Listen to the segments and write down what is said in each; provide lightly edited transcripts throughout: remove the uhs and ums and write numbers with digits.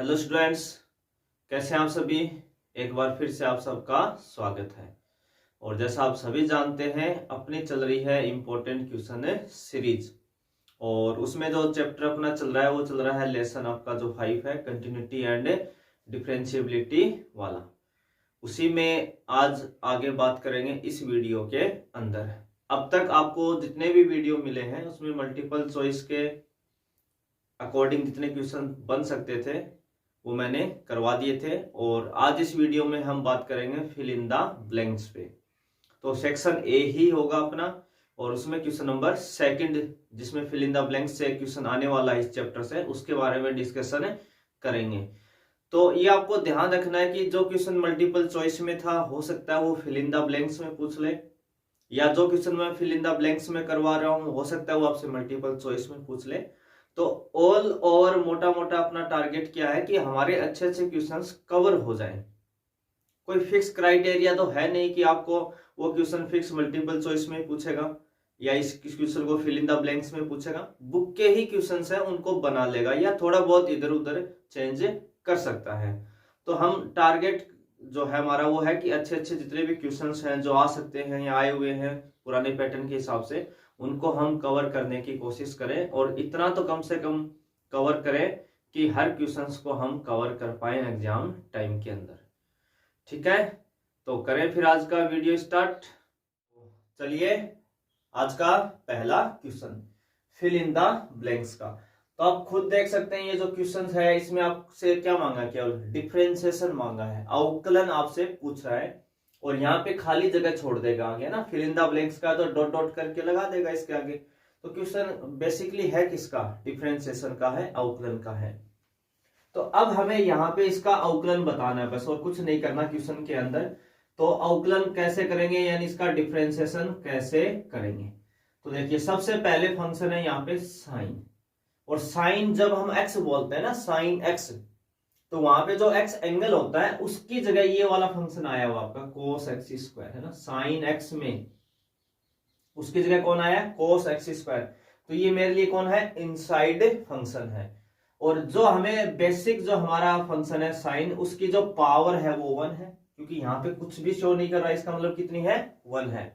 Hello students, कैसे हैं आप सभी। एक बार फिर से आप सबका स्वागत है। और जैसा आप सभी जानते हैं, अपनी चल रही है इम्पोर्टेंट क्वेश्चन सीरीज। और उसमें जो चैप्टर अपना चल रहा है वो चल रहा है लेसन आपका जो 5 है, कंटिन्यूटी एंड डिफरेंशिएबिलिटी वाला। उसी में आज आगे बात करेंगे इस वीडियो के अंदर। अब तक आपको जितने भी वीडियो मिले हैं उसमें मल्टीपल चॉइस के अकॉर्डिंग जितने क्वेश्चन बन सकते थे वो मैंने करवा दिए थे। और आज इस वीडियो में हम बात करेंगे फिल इन द ब्लैंक्स पे। तो सेक्शन ए ही होगा अपना, और उसमें क्वेश्चन नंबर 2 जिसमें फिल इन द ब्लैंक्स से क्वेश्चन आने वाला है इस चैप्टर से, उसके बारे में डिस्कशन करेंगे। तो ये आपको ध्यान रखना है कि जो क्वेश्चन मल्टीपल चॉइस में था हो सकता है वो फिल इन द ब्लैंक्स में पूछ ले, या जो क्वेश्चन मैं फिल इन द ब्लैंक्स में करवा रहा हूँ हो सकता है वो आपसे मल्टीपल चॉइस में पूछ ले। तो ऑल और मोटा मोटा अपना टारगेट क्या है कि हमारे अच्छे अच्छे क्वेश्चंस कवर हो जाएं। कोई फिक्स क्राइटेरिया तो है नहीं कि आपको वो क्वेश्चन फिक्स मल्टीपल चॉइस में पूछेगा या इस क्वेश्चन को फिल इन द ब्लैंक्स में पूछेगा। बुक के ही क्वेश्चंस है उनको बना लेगा या थोड़ा बहुत इधर उधर चेंज कर सकता है। तो हम टारगेट जो है हमारा वो है कि अच्छे अच्छे जितने भी क्वेश्चंस हैं जो आ सकते हैं या आए हुए हैं पुराने पैटर्न के हिसाब से, उनको हम कवर करने की कोशिश करें। और इतना तो कम से कम कवर करें कि हर क्वेश्चंस को हम कवर कर पाए एग्जाम टाइम के अंदर। ठीक है, तो करें फिर आज का वीडियो स्टार्ट। चलिए, आज का पहला question fill in the blanks का। तो आप खुद देख सकते हैं ये जो क्वेश्चन है इसमें आपसे क्या मांगा, केवल डिफरेंशिएशन मांगा है, अवकलन आपसे पूछ रहा है। और यहाँ पे खाली जगह छोड़ देगा आगे ना, फिल इन द ब्लैंक्स का तो डॉट डॉट करके लगा देगा इसके आगे। तो क्वेश्चन बेसिकली है किसका, डिफरेंशिएशन का है, अवकलन का है। तो अब हमें यहाँ पे इसका अवकलन बताना है बस, और कुछ नहीं करना क्वेश्चन के अंदर। तो अवकलन कैसे करेंगे यानी इसका डिफरेंशिएशन कैसे करेंगे। तो देखिए सबसे पहले फंक्शन है यहाँ पे साइन, और साइन जब हम एक्स बोलते हैं ना, साइन एक्स, तो वहां पे जो एक्स एंगल होता है उसकी जगह ये वाला फंक्शन आया हुआ आपका कोस एक्स स्क्वायर है ना। साइन एक्स में उसकी जगह कौन आया, कोस एक्स स्क्वायर। तो ये मेरे लिए कौन है, इनसाइड फंक्शन है। और जो हमें बेसिक जो हमारा फंक्शन है साइन, उसकी जो पावर है वो 1 है, क्योंकि यहाँ पे कुछ भी शो नहीं कर रहा है, इसका मतलब कितनी है, 1 है।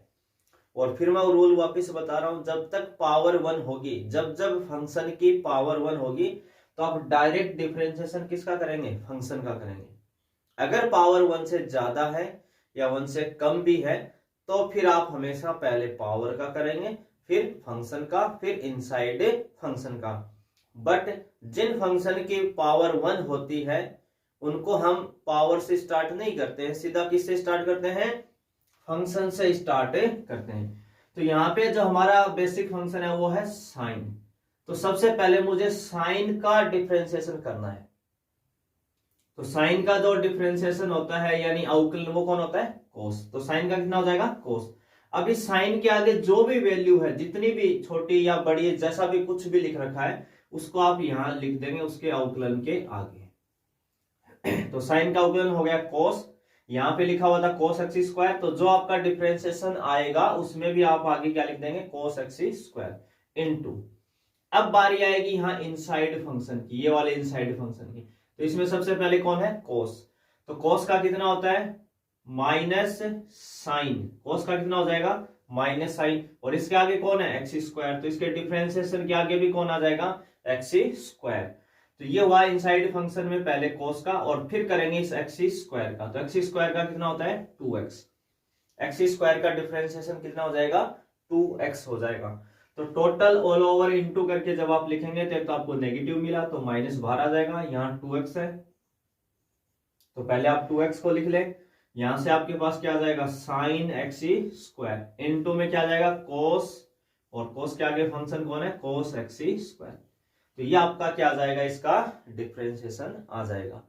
और फिर मैं रूल वापस बता रहा हूं, जब तक पावर 1 होगी, जब जब फंक्शन की पावर 1 होगी तो आप डायरेक्ट डिफरेंशिएशन किसका करेंगे, फंक्शन का करेंगे। अगर पावर 1 से ज्यादा है या 1 से कम भी है तो फिर आप हमेशा पहले पावर का करेंगे, फिर फंक्शन का, फिर इनसाइड फंक्शन का। बट जिन फंक्शन की पावर 1 होती है उनको हम पावर से स्टार्ट नहीं करते हैं, सीधा किससे स्टार्ट करते हैं, फंक्शन से स्टार्ट करते हैं। तो यहाँ पे जो हमारा बेसिक फंक्शन है वो है साइन। तो सबसे पहले मुझे साइन का डिफरेंशिएशन करना है। तो साइन का जो डिफरेंशिएशन होता है यानी अवकलन, वो कौन होता है, कोस। तो साइन का कितना हो जाएगा, कोस। अभी साइन के आगे जो भी वैल्यू है, जितनी भी छोटी या बड़ी, जैसा भी कुछ भी लिख रखा है उसको आप यहां लिख देंगे उसके अवकलन के आगे। तो साइन का अवकलन हो गया कोस, यहां पे लिखा हुआ था कोस एक्स स्क्वायर, तो जो आपका डिफरेंशिएशन आएगा उसमें भी आप आगे क्या लिख देंगे, कोस एक्स स्क्वायर इनटू। अब बारी आएगी यहाँ इनसाइड फंक्शन की, ये वाले इनसाइड फंक्शन की। तो इसमें सबसे पहले कौन है, कोस। तो कोस का कितना होता है, माइनस साइन। कोस का कितना हो जाएगा, माइनस साइन। और इसके आगे कौन है, एक्स स्क्वायर। तो इसके डिफरेंशिएशन के आगे भी कौन आ जाएगा, एक्स स्क्वायर। तो ये हुआ इनसाइड फंक्शन में पहले कोस का, और फिर करेंगे इस एक्स स्क्वायर का। तो एक्स स्क्वायर का कितना होता है, 2x। एक्स स्क्वायर का डिफरेंशिएशन कितना हो जाएगा, 2x हो जाएगा। तो टोटल ऑल ओवर इनटू करके जब आप लिखेंगे तो आपको नेगेटिव मिला तो माइनस बाहर आ जाएगा, यहाँ 2x है तो पहले आप 2x को लिख ले। यहां से आपके पास क्या आ जाएगा, साइन एक्स स्क्वायर इनटू में क्या आ जाएगा, कोस, और कोस के आगे फंक्शन कौन है, कोस एक्स स्क्वायर। तो ये आपका क्या आ जाएगा, इसका डिफरेंशिएशन आ जाएगा।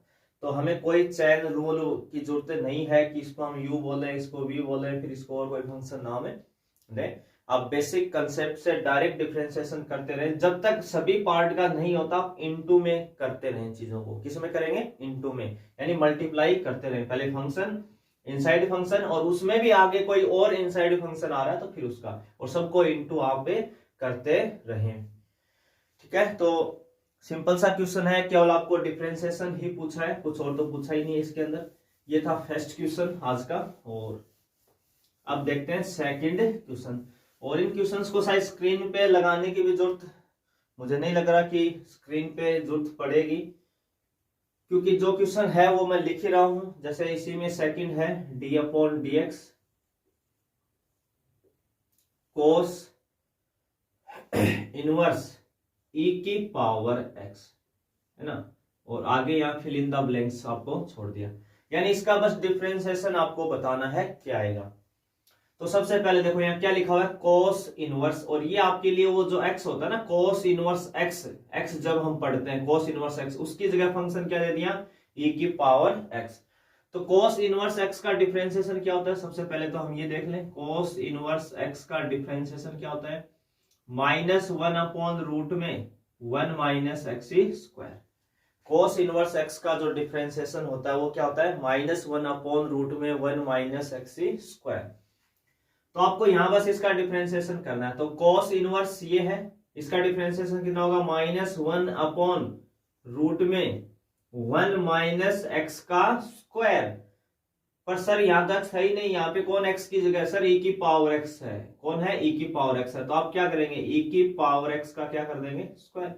तो हमें कोई चैन रूल की जरूरत नहीं है कि इसको हम u बोले, इसको v बोले, फिर इसको और कोई फंक्शन नाम है नहीं। आप बेसिक कंसेप्ट से डायरेक्ट डिफरेंशिएशन करते रहे, जब तक सभी पार्ट का नहीं होता आप इनटू में करते रहे चीजों को। किस में करेंगे, इनटू में, यानी मल्टीप्लाई करते रहे। पहले फंक्शन, इनसाइड फंक्शन, और उसमें भी आगे कोई और इनसाइड फंक्शन आ रहा है तो फिर उसका, और सबको इनटू आप करते रहे। ठीक है, तो सिंपल सा क्वेश्चन है, केवल आपको डिफरेंशिएशन ही पूछा है, कुछ और तो पूछा ही नहीं है इसके अंदर। ये था फर्स्ट क्वेश्चन आज का। और अब देखते हैं सेकंड क्वेश्चन। और इन क्वेश्चंस को शायद स्क्रीन पे लगाने की भी जरूरत मुझे नहीं लग रहा कि स्क्रीन पे जरूरत पड़ेगी, क्योंकि जो क्वेश्चन है वो मैं लिख ही रहा हूं। जैसे इसी में सेकंड है d/dx cos इनवर्स e की पावर x, है ना। और आगे यहाँ फिल इन द ब्लैंक्स आपको छोड़ दिया, यानी इसका बस डिफरेंशिएशन आपको बताना है क्या आएगा। तो सबसे पहले देखो यहाँ क्या लिखा हुआ है, कोस इनवर्स। और ये आपके लिए वो जो x होता है ना, कोस इनवर्स x जब हम पढ़ते हैं कोस इनवर्स x, उसकी जगह फंक्शन क्या दे दिया, e की पावर x। तो कोस इनवर्स x का डिफरेंशिएशन क्या होता है, सबसे पहले तो हम ये देख लें। कोस इनवर्स x का डिफरेंशिएशन क्या होता है, -1/रूट में 1 - x²। कोस इनवर्स x का जो डिफरेंशिएशन होता है वो क्या होता है, -1/रूट में 1 - x²। तो आपको यहां बस इसका डिफरेंशिएशन करना है। तो cos इनवर्स ये है, इसका डिफरेंशिएशन कितना होगा, -1/रूट में 1 - x²। पर सर यहां तक सही नहीं, यहाँ पे कौन x की जगह, सर e की पावर x है। कौन है, e की पावर x है। तो आप क्या करेंगे, e की पावर x का क्या कर देंगे, स्क्वायर।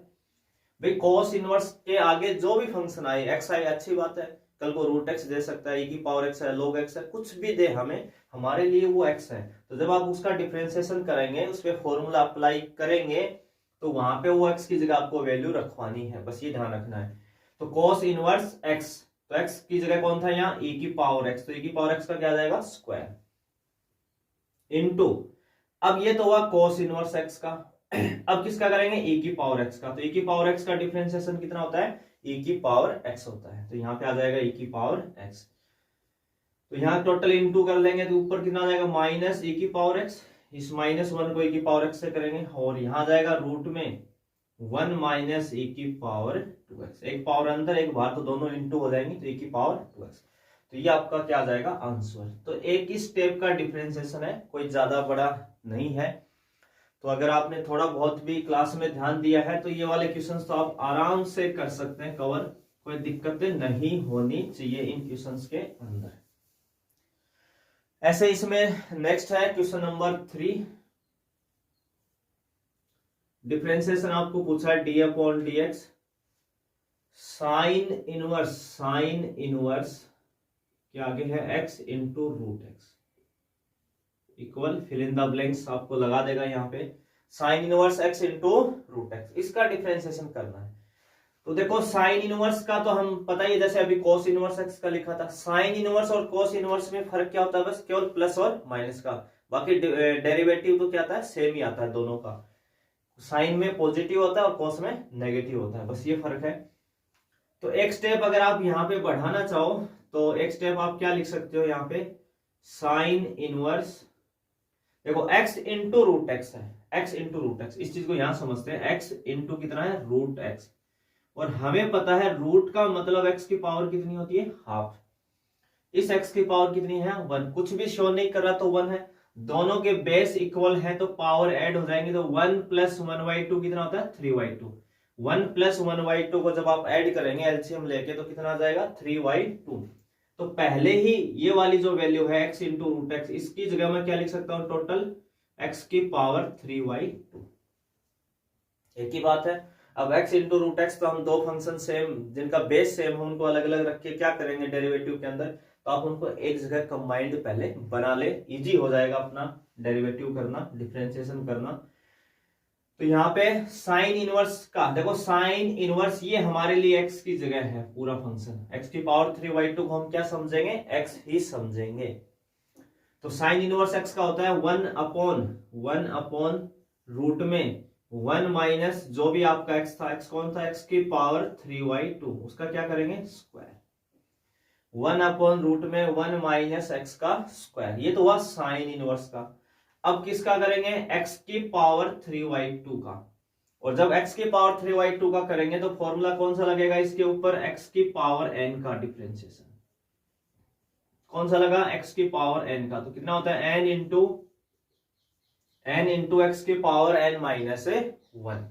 भाई cos इनवर्स के आगे जो भी फंक्शन आए, x आए अच्छी बात है, कल को रूट x दे सकता है, e की पावर x है, log x है, कुछ भी दे हमें, हमारे लिए वो x है। तो जब आप उसका डिफरेंशिएशन करेंगे, उस पर फॉर्मूला अप्लाई करेंगे, तो वहां पे वो x की जगह आपको वैल्यू रखवानी है, बस ये ध्यान रखना है। तो cos इनवर्स x, तो x की जगह कौन था यहाँ, e की पावर x, तो e की पावर x का क्या आ जाएगा, स्क्वायर इनटू, अब ये तो हुआ cos इनवर्स x का। अब किसका करेंगे, e की पावर x का। तो e की पावर x का डिफरेंशिएशन कितना होता है, e की पावर x होता है। तो यहाँ पे आ जाएगा e की पावर x। तो यहाँ टोटल इनटू कर लेंगे तो ऊपर कितना आ जाएगा, माइनस e की पावर x, इस -1 को e की पावर x से करेंगे, और यहाँ आ जाएगा रूट में 1 - e की पावर 2x। एक पावर अंदर एक बाहर, तो दोनों इनटू हो जाएंगे, तो e की पावर 2x। तो ये आपका क्या आ जाएगा, आंसर। तो एक ही स्टेप का डिफरेंशिएशन है, कोई ज्यादा बड़ा नहीं है। तो अगर आपने थोड़ा बहुत भी क्लास में ध्यान दिया है, तो ये वाले क्वेश्चंस तो आप आराम से कर सकते हैं कवर, कोई दिक्कतें नहीं होनी चाहिए इन क्वेश्चंस के अंदर। ऐसे इसमें नेक्स्ट है क्वेश्चन नंबर 3। डिफरेंशिएशन आपको पूछा है d/dx साइन इनवर्स के आगे है x into root x equal, fill in the blanks आपको लगा देगा यहाँ पे, sine inverse x into root x, इसका डिफरेंशिएशन करना है। तो देखो साइन इनवर्स का तो हम पता ही है, जैसे अभी cos इनवर्स x का लिखा था। साइन इनवर्स और cos इनवर्स में फर्क क्या होता है, बस केवल प्लस और माइनस का, बाकी डेरिवेटिव तो क्या आता है, सेम ही आता है दोनों का। साइन में पॉजिटिव होता है और cos में नेगेटिव होता है, बस ये फर्क है। तो एक स्टेप अगर आप यहाँ पे बढ़ाना चाहो, तो एक स्टेप आप क्या लिख सकते हो यहाँ पे, साइन इनवर्स, देखो x इंटू रूट एक्स है, x इंटू रूट एक्स, इस चीज को यहां समझते हैं। x इंटू कितना है, रूट एक्स, और हमें पता है रूट का मतलब x की पावर कितनी होती है, हाफ। इस x की पावर कितनी है, 1, कुछ भी शो नहीं कर रहा तो 1 है। दोनों के बेस इक्वल है तो पावर ऐड हो जाएंगे, तो 1 + 1/2 कितना होता है, 3/2। 1 + 1/2 को जब आप ऐड करेंगे एलसीएम लेके, तो कितना आ जाएगा, 3/2। तो पहले ही ये वाली जो वैल्यू है x इंटू रूट एक्स, इसकी जगह मैं क्या लिख सकता हूं, टोटल x की पावर 3/2। एक ही बात है। अब x इंटू रूट एक्स, तो हम दो फंक्शन सेम जिनका बेस सेम है उनको अलग अलग रख के क्या करेंगे डेरिवेटिव के अंदर, तो आप उनको एक जगह कंबाइंड पहले बना ले, इजी हो जाएगा अपना डेरिवेटिव करना, डिफरेंशिएशन करना। तो यहाँ पे साइन इनवर्स का देखो, साइन इनवर्स ये हमारे लिए x की जगह है, पूरा फंक्शन x की पावर 3/2 को हम क्या समझेंगे, x ही समझेंगे। तो साइन इनवर्स x का होता है 1/1 रूट में 1 - जो भी आपका x था, x कौन था, x की पावर 3/2, उसका क्या करेंगे, स्क्वायर। 1/रूट में 1 - x का स्क्वायर, ये तो हुआ साइन इनवर्स का। अब किसका करेंगे, x की पावर 3/2 का। और जब x की पावर 3/2 का करेंगे तो फॉर्मूला कौन सा लगेगा इसके ऊपर, x की पावर n का डिफरेंशिएशन। कौन सा लगा, x की पावर n का। तो कितना होता है, n इंटू x की पावर n - 1।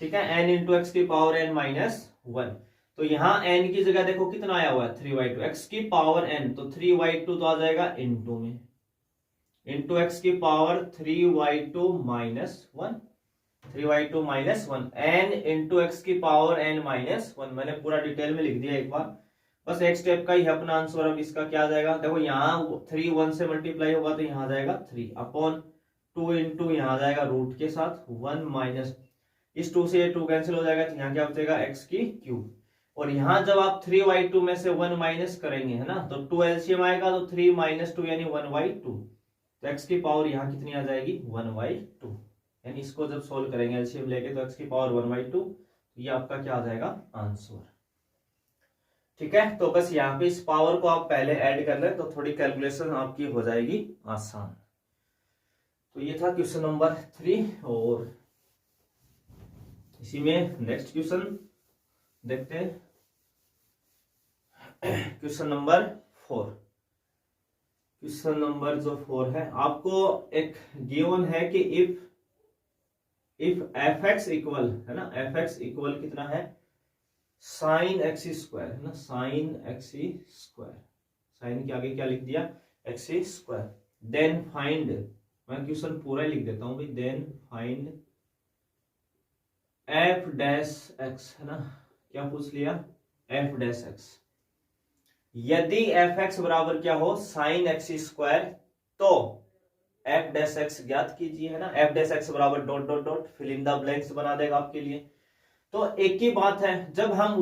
ठीक है, n इंटू एक्स की पावर n माइनस 1। तो यहाँ n की जगह देखो कितना आया हुआ है 3y2, x की पावर n, तो 3y2 तो आ जाएगा इंटू में, इंटू एक्स की power 3y2 minus 1, 3y2 minus 1, n into x की पावर n माइनस 1। मैंने पूरा डिटेल में लिख दिया एक बार, बस एक स्टेप का ही अपना आंसर। अब इसका क्या आ जाएगा, देखो यहाँ 3 1 से मल्टीप्लाई होगा तो यहाँ आ जाएगा 3 अपॉन 2 इंटू यहाँ आ जाएगा रूट के साथ 1 माइनस, इस 2 से ये 2 कैंसिल हो जाएगा तो यहाँ क्या बचेगा x की क्यूब। और यहाँ जब आप 3y2 में से 1 माइनस करेंगे है ना, तो 2 एलसीएम आएगा तो 3 माइनस 2 यानी 1/2, तो x की पावर यहाँ कितनी आ जाएगी 1/2, यानी इसको जब सोल्व करेंगे एलसीएम लेके तो x की पावर 1/2, तो ये आपका क्या आ जाएगा आंसर। ठीक है, तो बस यहाँ पे इस पावर को आप पहले ऐड कर लें तो थोड़ी कैलकुलेशन आपकी हो जाएगी आसान। तो ये था क्वेश्चन नंबर 3, और इसी में नेक्स्ट क्वेश्चन देखते हैं, क्वेश्चन नंबर 4। क्वेश्चन नंबर जो 4 है, आपको एक गिवन है कि इफ fx इक्वल है ना, fx इक्वल कितना है साइन एक्सी स्क्वायर है ना, साइन एक्सी स्क्वायर, साइन के आगे क्या लिख दिया एक्सी स्क्वायर, देन फाइंड, मैं क्वेश्चन पूरा लिख देता हूं भाई, then find f dash x है ना, क्या पूछ लिया एफ डैश एक्स। यदि एफ एक्स बराबर क्या हो साइन एक्स स्क्वायर, तो एफ डैश एक्स ज्ञात कीजिए है ना, एफ डैश एक्स बराबर dot dot dot, fill in the blanks बना देगा आपके लिए। तो एक ही बात है, जब हम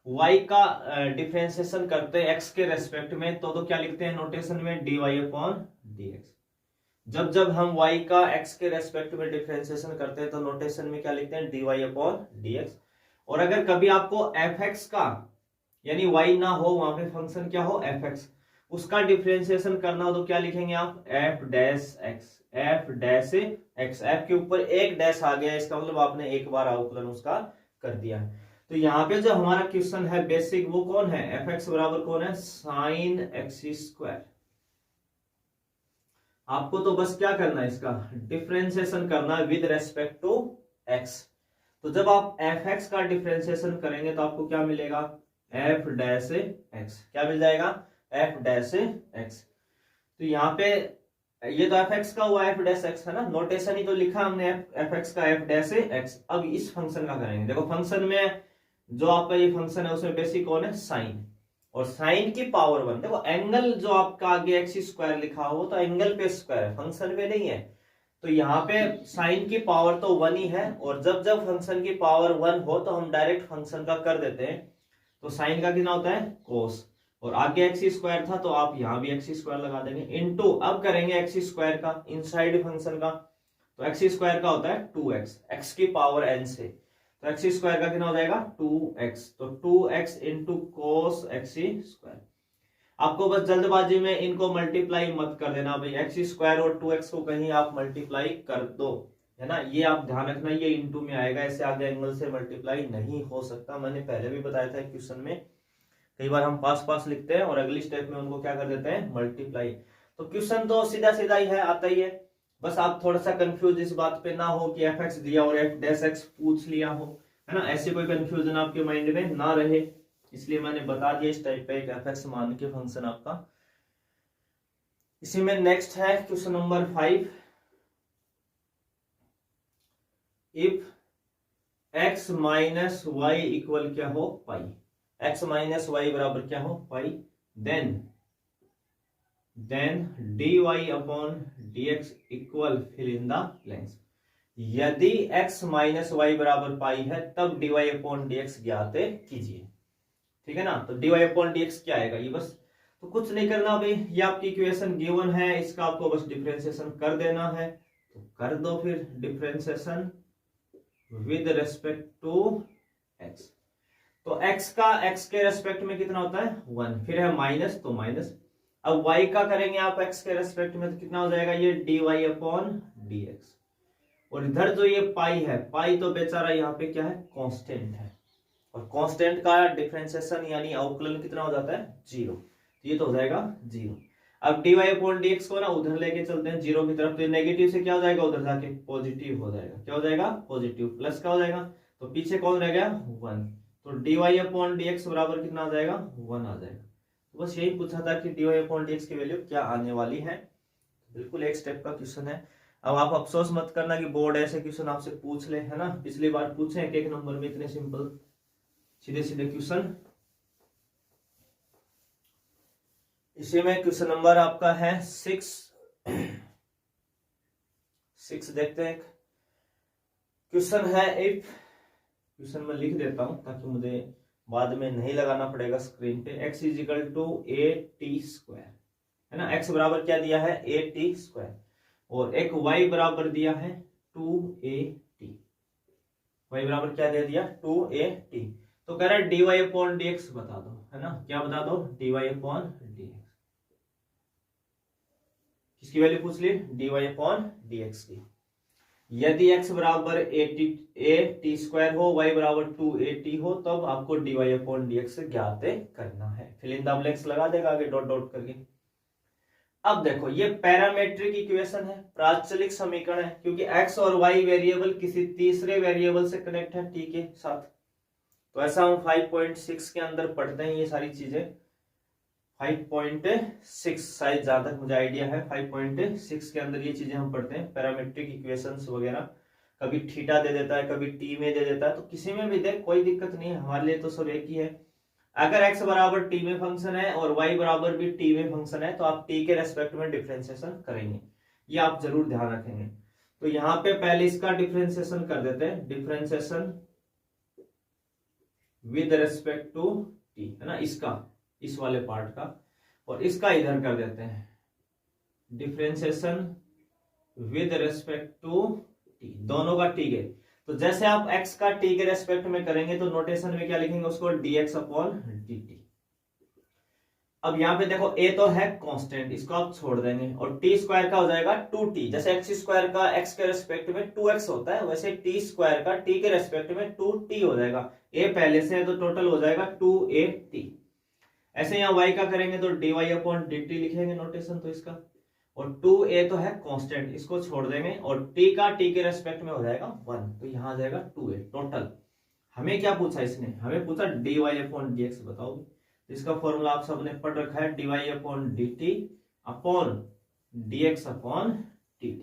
y का डिफरेंशिएशन करते हैं x के रेस्पेक्ट में, तो क्या लिखते हैं नोटेशन में dy अपॉन dx। जब हम y का x के रेस्पेक्ट में डिफरेंशिएशन करते हैं तो नोटेशन में क्या लिखते हैं dy अपॉन dx। और अगर कभी आपको fx का यानी y ना हो, वहां पे फंक्शन क्या हो fx, उसका डिफरेंशिएशन करना हो तो क्या लिखेंगे आप f dash x, f dash x, f के ऊपर एक डैश आ गया, इसका मतलब आपने एक बार अवकलन उसका कर दिया। तो यहाँ पे जो हमारा क्वेश्चन है बेसिक वो कौन है, fx बराबर कौन है साइन एक्स स्क्वायर। आपको तो बस क्या करना है इसका डिफरेंशिएशन करना है विद रेस्पेक्ट टू x। तो जब आप fx का डिफरेंशिएशन करेंगे तो आपको क्या मिलेगा f डैश x, क्या मिल जाएगा f डैश x। तो यहाँ पे ये तो fx का हुआ f डैश x है ना, नोटेशन ही तो लिखा हमने fx का f डैश x। अब इस फंक्शन का करेंगे, देखो फंक्शन में जो आपका ये फंक्शन है उसमें बेसिक कौन है साइन, और साइन की पावर 1, देखो एंगल जो आपका आगे एक्स स्क्वायर लिखा हो तो एंगल पे स्क्वायर है, फंक्शन पे नहीं है। तो यहाँ पे साइन की पावर तो 1 ही है, और जब फंक्शन की पावर 1 हो तो हम डायरेक्ट फंक्शन का कर देते हैं। तो साइन का कितना होता है कोस, और आगे एक्स स्क्वायर था तो आप यहाँ भी एक्स स्क्वायर लगा देंगे, इनटू अब करेंगे एक्स स्क्वायर का इनसाइड फंक्शन का, तो एक्स स्क्वायर का होता है 2x, एक्स की पावर n से, तो एक्स स्क्वायर का कितना हो जाएगा 2x, तो 2x into cos x square. आपको बस जल्दबाजी में इनको मल्टीप्लाई मत कर देना भाई, एक्स स्क्वायर और 2x को कहीं आप मल्टीप्लाई कर दो है ना, ये आप ध्यान रखना, ये इंटू में आएगा, ऐसे आगे एंगल से मल्टीप्लाई नहीं हो सकता। मैंने पहले भी बताया था क्वेश्चन में, कई बार हम पास लिखते हैं और अगली स्टेप में उनको क्या कर देते हैं मल्टीप्लाई। तो क्वेश्चन तो सीधा सीधा ही है, आता ही है, बस आप थोड़ा सा कंफ्यूज इस बात पे ना हो कि एफ एक्स दिया और एफ डैश एक्स पूछ लिया हो है ना, ऐसे कोई कंफ्यूजन आपके माइंड में ना रहे, इसलिए मैंने बता दिया इस टाइप पे एक एफ एक्स मान के फंक्शन आपका। इसी में नेक्स्ट है question number 5, if x minus Y equal क्या हो पाई, x माइनस वाई बराबर क्या हो पाई, then dy upon dx equal fill in the blanks. यदि x माइनस वाई बराबर पाई है तब dy अपॉन dx ज्ञात कीजिए, ठीक है ना। तो dy अपॉन dx क्या आएगा, ये बस तो कुछ नहीं करना भाई, ये आपकी इक्वेशन गिवन है, इसका आपको बस डिफरेंशिएशन कर देना है, तो कर दो फिर differentiation with respect to x। तो x का x के रेस्पेक्ट में कितना होता है 1, फिर है माइनस तो माइनस, अब y का करेंगे आप x के रेस्पेक्ट में तो कितना हो जाएगा ये dy अपॉन dx, और इधर जो ये पाई है, पाई तो बेचारा यहाँ पे क्या है कांस्टेंट है, और कांस्टेंट का डिफरेंशिएशन यानी अवकलन कितना हो जाता है 0, तो ये तो हो जाएगा 0। अब dy अपॉन dx को ना उधर लेके चलते हैं जीरो की तरफ, तो नेगेटिव से क्या हो जाएगा, उधर जाके पॉजिटिव हो जाएगा। क्या हो जाएगा, पॉजिटिव। प्लस क्या हो जाएगा, तो पीछे कौन रह गया, 1। तो dy अपॉन dx बराबर कितना आ जाएगा, 1 आ जाएगा। तो बस यही पूछा था कि dy अपॉन dx की वैल्यू क्या आने वाली है। बिल्कुल एक स्टेप का क्वेश्चन है। अब आप अफसोस मत करना कि बोर्ड ऐसे क्वेश्चन आपसे पूछ ले, है ना। पिछली बार पूछे एक नंबर में इतने सिंपल सीधे सीधे क्वेश्चन। इसी में क्वेश्चन नंबर आपका है 6 देखते हैं। क्वेश्चन है इफ, क्वेश्चन में लिख देता हूं ताकि मुझे बाद में नहीं लगाना पड़ेगा स्क्रीन पे। x is equal to a_t², है ना। x बराबर क्या दिया है, a_t², और एक y बराबर दिया है 2a_t। y बराबर क्या दे दिया, 2a_t। तो कह रहा है dy अपॉन dx बता दो, है ना। क्या बता दो, dy अपॉन dx। किसकी वैल्यू पूछ ली, dy अपॉन dx की। यदि x बराबर a_t² हो, y बराबर 2a_t हो, तब आपको dy अपॉन dx ज्ञात करना है। फिल इन द ब्लैंक्स लगा देगा आगे डॉट डॉट करके। अब देखो ये पैरामेट्रिक इक्वेशन है, प्राचलिक समीकरण है, क्योंकि x और y वेरिएबल किसी तीसरे वेरिएबल से कनेक्ट है t के साथ। तो ऐसा हम 5.6 के अंदर पढ़ते हैं ये सारी चीजें। 5.6 शायद जहां तक मुझे आइडिया है, 5.6 के अंदर ये चीजें हम पढ़ते हैं, पैरामेट्रिक इक्वेशंस वगैरह। कभी थीटा दे देता है, कभी टी में दे देता है, तो किसी में भी दे कोई दिक्कत नहीं है, हमारे लिए तो सब एक ही है। अगर x बराबर टी में फंक्शन है और y बराबर भी टी में फंक्शन है, तो आप टी के रेस्पेक्ट में डिफ्रेंसिएशन करेंगे, ये आप जरूर ध्यान रखेंगे। तो यहाँ पे पहले इसका डिफ्रेंसिएशन कर देते हैं, differentiation with respect to t, है ना, इसका, इस वाले पार्ट का, और इसका इधर कर देते हैं differentiation with respect to t, दोनों का टी के। तो जैसे आप x का t के रेस्पेक्ट में करेंगे तो नोटेशन में क्या लिखेंगे उसको, dx अपॉन dt। अब यहाँ पे देखो a तो है कांस्टेंट, इसको आप छोड़ देंगे, और t स्क्वायर का हो जाएगा 2t। जैसे x स्क्वायर का x के रेस्पेक्ट में 2x होता है, वैसे t स्क्वायर का t के रेस्पेक्ट में 2t हो जाएगा। a पहले से है तो टोटल हो जाएगा 2a_t। ऐसे यहाँ y का करेंगे तो dy अपॉन dt लिखेंगे नोटेशन तो इसका, और 2a तो है कांस्टेंट, इसको छोड़ देंगे, और t का t के रेस्पेक्ट में हो जाएगा 1, तो यहाँ आ जाएगा 2a टोटल। हमें क्या पूछा इसने, हमें पूछा dy अपॉन dx बताओ। तो इसका फॉर्मूला आप सबने पढ़ रखा है, dy upon dt upon dx upon dt।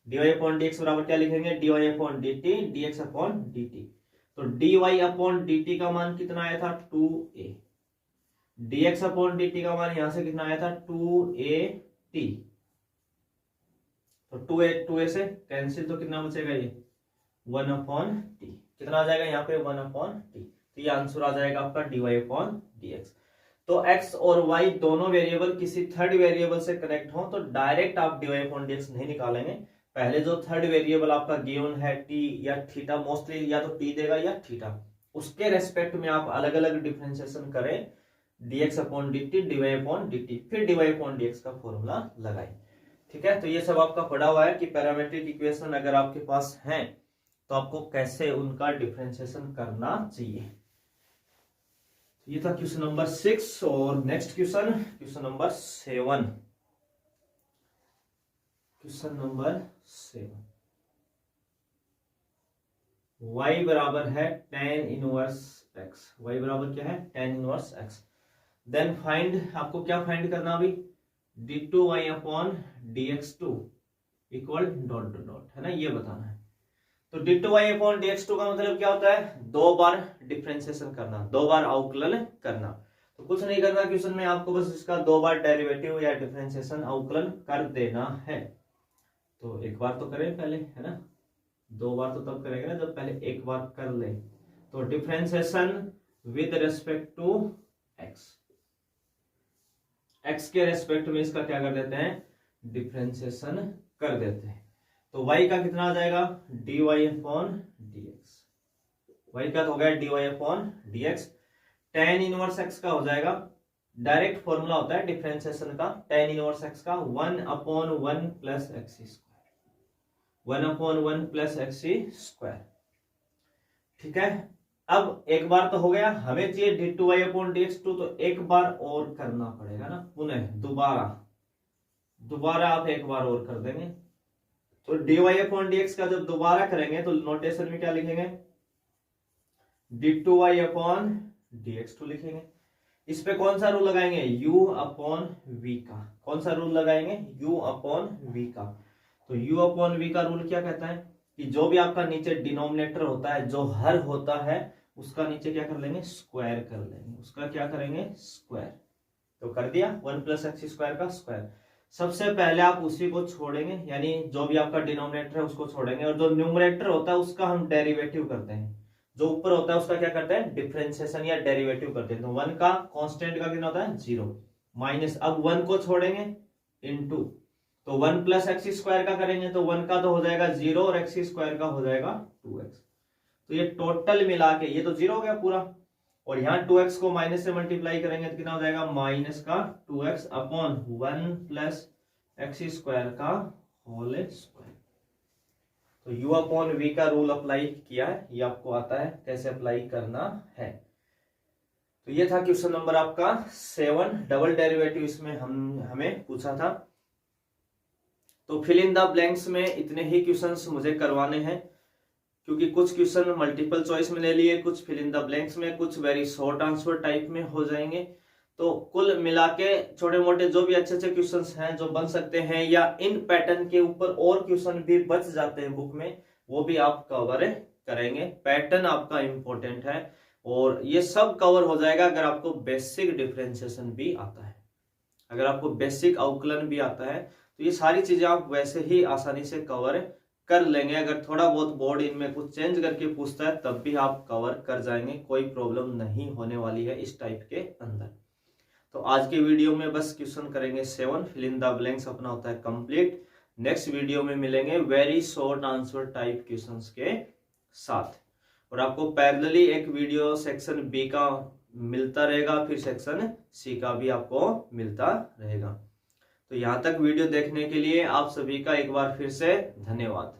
dy upon dx बराबर क्या लिखेंगे, dy upon dt dx upon dt। तो dy अपॉन dt का मान कितना आया था, 2a। dx अपॉन dt का मान यहां से कितना आया था, 2a_t। तो 2a से कैंसिल, तो कितना बचेगा ये 1 अपॉन टी। कितना आ जाएगा यहाँ पे 1 अपॉन टी। तो ये आंसर आ जाएगा आपका dy अपॉन dx। तो x और y दोनों वेरिएबल किसी थर्ड वेरिएबल से कनेक्ट हो तो डायरेक्ट आप dy अपॉन dx नहीं निकालेंगे। पहले जो थर्ड वेरिएबल आपका गिवन है t या थीटा, मोस्टली या तो t देगा या थीटा, उसके रेस्पेक्ट में आप अलग अलग डिफरेंशिएशन करें, dx upon dt, dy upon dt, फिर dy अपॉन dx का फॉर्मूला लगाएं। ठीक है, तो ये सब आपका पढ़ा हुआ है कि पैरामेट्रिक इक्वेशन अगर आपके पास हैं तो आपको कैसे उनका डिफरेंशिएशन करना चाहिए। ये था क्वेश्चन नंबर 6, और next question, question number 7। Question number 7, y बराबर है tan इनवर्स x। y बराबर क्या है, tan inverse x। Then find, आपको क्या फाइंड करना अभी, d2y upon dx2 equal dot dot dot, है ना, ये बताना है। तो d2y अपॉन dx2 का मतलब क्या होता है, दो बार डिफरेंशिएशन करना, दो बार अवकलन करना। तो कुछ नहीं करना क्वेश्चन में, आपको बस इसका दो बार डेरिवेटिव या डिफरेंशिएशन अवकलन कर देना है। तो एक बार तो करें पहले, है ना, दो बार तो तब करेंगे ना जब पहले एक बार कर ले। तो differentiation with respect to x, x के रेस्पेक्ट में इसका क्या कर देते हैं, डिफरेंशिएशन कर देते हैं। तो y का कितना आ जाएगा, dy अपॉन dx। y का तो हो गया dy upon dx। tan inverse x का हो जाएगा, डायरेक्ट फॉर्मूला होता है डिफरेंशिएशन का, tan इनवर्स x का 1 upon 1 plus x square, 1 upon 1 plus x square. ठीक है, अब एक बार तो हो गया, हमें चाहिए d2y/dx2, तो एक बार और करना पड़ेगा ना, पुनः दोबारा आप एक बार और कर देंगे। तो dy/dx का जब दोबारा करेंगे तो नोटेशन में क्या लिखेंगे, d2y/dx2 लिखेंगे। इस पे कौन सा रूल लगाएंगे, u/v का। कौन सा रूल लगाएंगे, u/v का। तो u/v का रूल क्या कहता है कि जो भी आपका नीचे डिनोमिनेटर होता है, जो हर होता है, उसका नीचे क्या कर लेंगे, स्क्वायर कर लेंगे। उसका क्या करेंगे, स्क्वायर। तो कर दिया 1 + x² का स्क्वायर। सबसे पहले आप उसी को छोड़ेंगे, यानी जो भी आपका डिनोमिनेटर है उसको छोड़ेंगे, और जो न्यूमरेटर होता है उसका हम डेरिवेटिव करते हैं। जो ऊपर होता है उसका क्या करते हैं, डिफरेंशिएशन या डेरिवेटिव करते हैं। तो 1 का कांस्टेंट का कितना होता है, 0 माइनस, अब 1 को छोड़ेंगे इनटू, तो 1 + x² का करेंगे तो 1 का तो हो जाएगा 0 और x² का हो जाएगा 2x। तो ये टोटल मिला के ये तो 0 हो गया पूरा, और यहाँ 2x को माइनस से मल्टीप्लाई करेंगे तो कितना हो जाएगा, माइनस का 2x अपॉन 1 + x² का होल स्क्वायर। तो u/v का रूल अप्लाई किया है, ये आपको आता है कैसे अप्लाई करना है। तो ये था क्वेश्चन नंबर आपका 7, डबल डेरिवेटिव इसमें हमें पूछा था। तो फिल इन द ब्लैंक्स में इतने ही क्वेश्चंस मुझे करवाने हैं, क्योंकि कुछ क्वेश्चन मल्टीपल चॉइस में ले लिए, कुछ फिल इन द ब्लैंक्स में, कुछ वेरी शॉर्ट आंसर टाइप में हो जाएंगे। तो कुल मिला के छोटे मोटे जो भी अच्छे अच्छे क्वेश्चंस हैं जो बन सकते हैं, या इन पैटर्न के ऊपर और क्वेश्चन भी बच जाते हैं बुक में, वो भी आप कवर करेंगे। पैटर्न आपका इंपॉर्टेंट है, और ये सब कवर हो जाएगा अगर आपको बेसिक डिफरेंशिएशन भी आता है, अगर आपको बेसिक अवकलन भी आता है, तो ये सारी चीजें आप वैसे ही आसानी से कवर कर लेंगे। अगर थोड़ा बहुत बोर्ड इनमें कुछ चेंज करके पूछता है तब भी आप कवर कर जाएंगे, कोई प्रॉब्लम नहीं होने वाली है इस टाइप के अंदर। तो आज के वीडियो में बस क्वेश्चन करेंगे 7, फिल इन द ब्लैंक्स अपना होता है कंप्लीट। नेक्स्ट वीडियो में मिलेंगे very short answer type questions के साथ, और आपको पैरेलली एक वीडियो सेक्शन बी का मिलता रहेगा, फिर सेक्शन सी का भी आपको मिलता रहेगा। तो यहाँ तक वीडियो देखने के लिए आप सभी का एक बार फिर से धन्यवाद।